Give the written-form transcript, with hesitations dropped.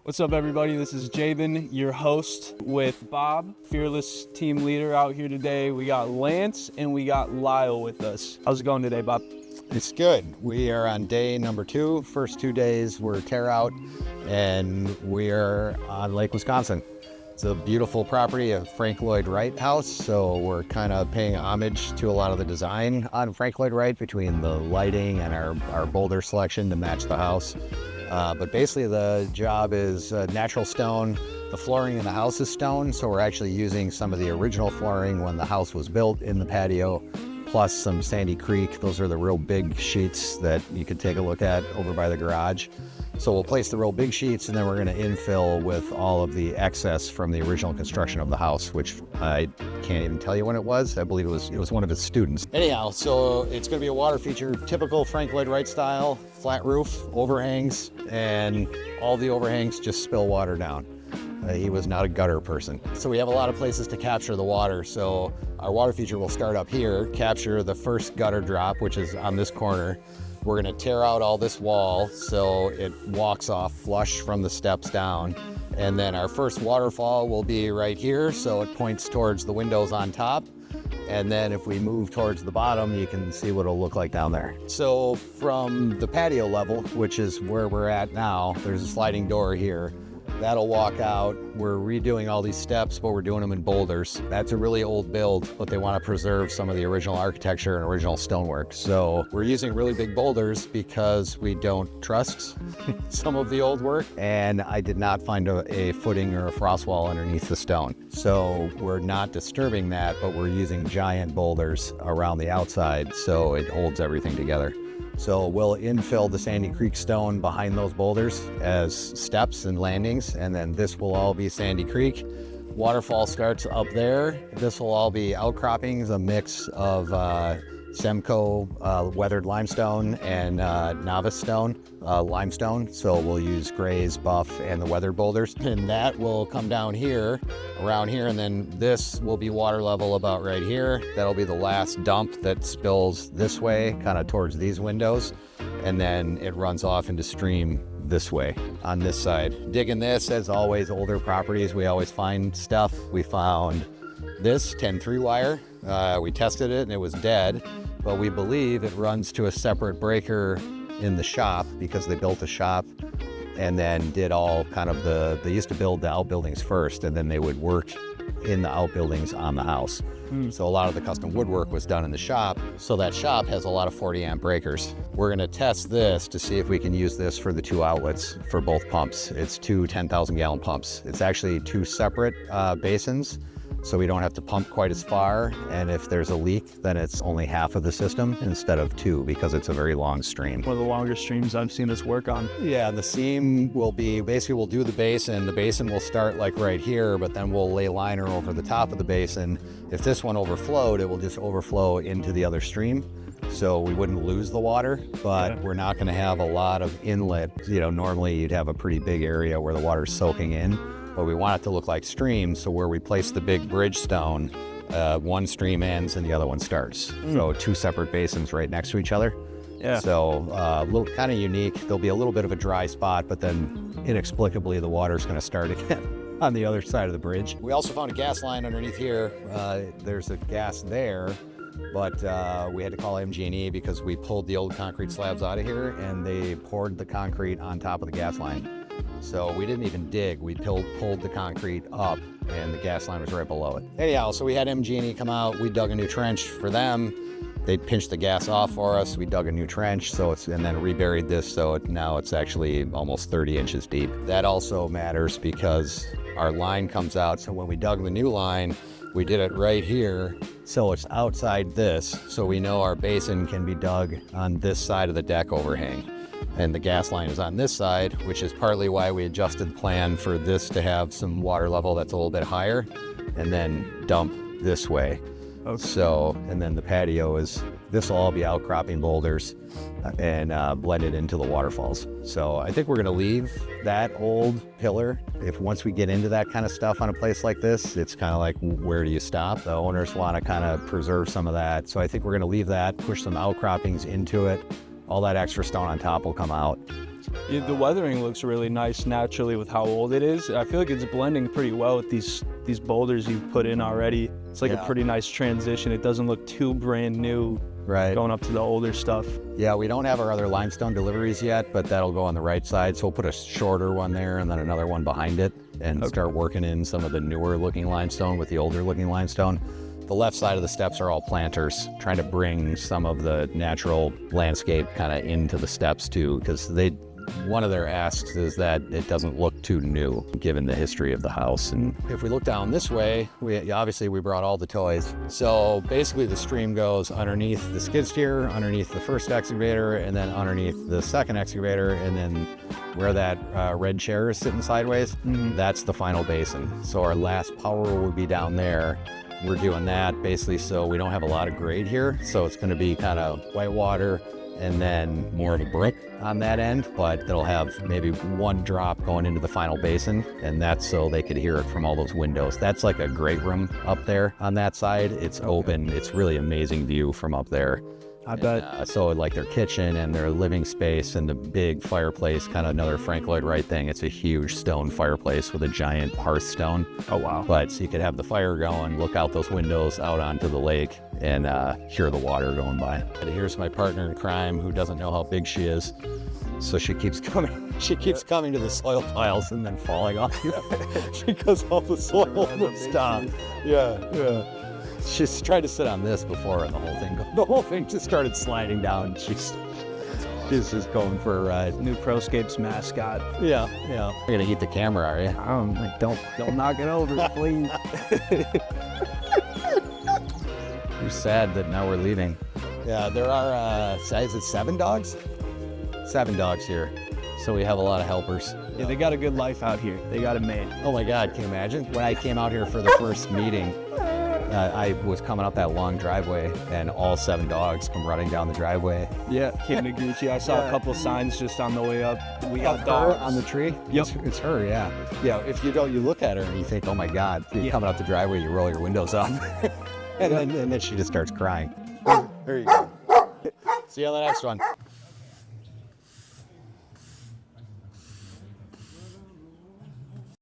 What's up, everybody? This is Jaybin, your host, with Bob, fearless team leader, out here today. We got Lance and we got Lyle with us. How's it going today, Bob? It's good. We are on day number 2. First 2 days were tear out, and we're on Lake Wisconsin. It's a beautiful property, a Frank Lloyd Wright house, so we're kind of paying homage to a lot of the design on Frank Lloyd Wright between the lighting and our boulder selection to match the house. But basically the job is natural stone. The flooring in the house is stone, so we're actually using some of the original flooring when the house was built in the patio, plus some Sandy Creek. Those are the real big sheets that you could take a look at over by the garage. So we'll place the real big sheets, and then we're going to infill with all of the excess from the original construction of the house, which I can't even tell you when it was. I believe it was one of his students. Anyhow, so it's going to be a water feature, typical Frank Lloyd Wright style, flat roof, overhangs, and all the overhangs just spill water down. He was not a gutter person. So we have a lot of places to capture the water. So our water feature will start up here, capture the first gutter drop, which is on this corner. We're gonna tear out all this wall so it walks off flush from the steps down. And then our first waterfall will be right here, so it points towards the windows on top. And then if we move towards the bottom, you can see what it'll look like down there. So from the patio level, which is where we're at now, there's a sliding door here. That'll walk out. We're redoing all these steps, but we're doing them in boulders. That's a really old build, but they want to preserve some of the original architecture and original stonework. So we're using really big boulders because we don't trust some of the old work. And I did not find a footing or a frost wall underneath the stone. So we're not disturbing that, but we're using giant boulders around the outside so it holds everything together. So we'll infill the Sandy Creek stone behind those boulders as steps and landings, and then this will all be Sandy Creek. Waterfall starts up there. This will all be outcroppings, a mix of Semco weathered limestone and novice stone limestone. So we'll use grays, buff, and the weathered boulders. And that will come down here, around here, and then this will be water level about right here. That'll be the last dump that spills this way, kind of towards these windows. And then it runs off into stream this way on this side. Digging this, as always, older properties, we always find stuff. We found this 10-3 wire. We tested it and it was dead, but we believe it runs to a separate breaker in the shop because they built a shop and then did all kind of they used to build the outbuildings first, and then they would work in the outbuildings on the house. So a lot of the custom woodwork was done in the shop. So that shop has a lot of 40 amp breakers. We're gonna test this to see if we can use this for the 2 outlets for both pumps. It's 2 10,000 gallon pumps. It's actually 2 separate basins, so we don't have to pump quite as far. And if there's a leak, then it's only half of the system instead of 2 because it's a very long stream. One of the longer streams I've seen this work on. Yeah, the seam will be, basically we'll do the basin. The basin will start like right here, but then we'll lay liner over the top of the basin. If this one overflowed, it will just overflow into the other stream. So we wouldn't lose the water, but we're not gonna have a lot of inlet. You know, normally you'd have a pretty big area where the water's soaking in, but we want it to look like streams. So where we place the big bridge stone, one stream ends and the other one starts. So 2 separate basins right next to each other. Yeah. So a little kind of unique. There'll be a little bit of a dry spot, but then inexplicably the water's gonna start again on the other side of the bridge. We also found a gas line underneath here. There's a gas there, but we had to call MG&E because we pulled the old concrete slabs out of here and they poured the concrete on top of the gas line. So we didn't even dig. We pulled the concrete up and the gas line was right below it. Anyhow, so we had MG&E come out. We dug a new trench for them. They pinched the gas off for us. We dug a new trench, and then reburied this, so now it's actually almost 30 inches deep. That also matters because our line comes out. So when we dug the new line, we did it right here. So it's outside this, so we know our basin can be dug on this side of the deck overhang. And the gas line is on this side, which is partly why we adjusted the plan for this to have some water level that's a little bit higher, and then dump this way. Okay. So, and then the patio this will all be outcropping boulders and blended into the waterfalls. So I think we're gonna leave that old pillar. Once we get into that kind of stuff on a place like this, it's kind of like, where do you stop? The owners wanna kind of preserve some of that. So I think we're gonna leave that, push some outcroppings into it. All that extra stone on top will come out. Yeah, the weathering looks really nice naturally with how old it is. I feel like it's blending pretty well with these boulders you've put in already. It's like a pretty nice transition. It doesn't look too brand new going up to the older stuff. Yeah, we don't have our other limestone deliveries yet, but that'll go on the right side. So we'll put a shorter one there and then another one behind it and start working in some of the newer looking limestone with the older looking limestone. The left side of the steps are all planters, trying to bring some of the natural landscape kind of into the steps too, because one of their asks is that it doesn't look too new given the history of the house. And if we look down this way, obviously we brought all the toys. So basically the stream goes underneath the skid steer, underneath the first excavator, and then underneath the second excavator, and then where that red chair is sitting sideways, that's the final basin. So our last power will be down there. We're doing that basically so we don't have a lot of grade here. So it's going to be kind of white water and then more of a brick on that end, but it'll have maybe one drop going into the final basin, and that's so they could hear it from all those windows. That's like a great room up there on that side. It's open. It's really amazing view from up there. I bet. So like their kitchen and their living space and the big fireplace, kind of another Frank Lloyd Wright thing. It's a huge stone fireplace with a giant hearthstone. Oh, wow. But so you could have the fire going, look out those windows out onto the lake and hear the water going by. And here's my partner in crime who doesn't know how big she is. So she keeps coming. She keeps coming to the soil piles and then falling off because all the soil will stop. Yeah. She's tried to sit on this before, and the whole thing just started sliding down. She's just going for a ride. New Proscapes mascot. Yeah. You're gonna eat the camera, are you? Like, don't knock it over, please. You're sad that now we're leaving. Yeah, there are, is it 7 dogs? 7 dogs here. So we have a lot of helpers. Yeah, they got a good life out here. They got it made. Oh my God, can you imagine? When I came out here for the first meeting, I was coming up that long driveway and all 7 dogs come running down the driveway. Yeah, Kid Noguchi. I saw a couple signs just on the way up. We have Her dogs on the tree? Yep. It's her, yeah. Yeah, if you don't, you look at her and you think, oh my God, you're coming up the driveway, you roll your windows up. and then she just starts crying. There you go. See you on the next one.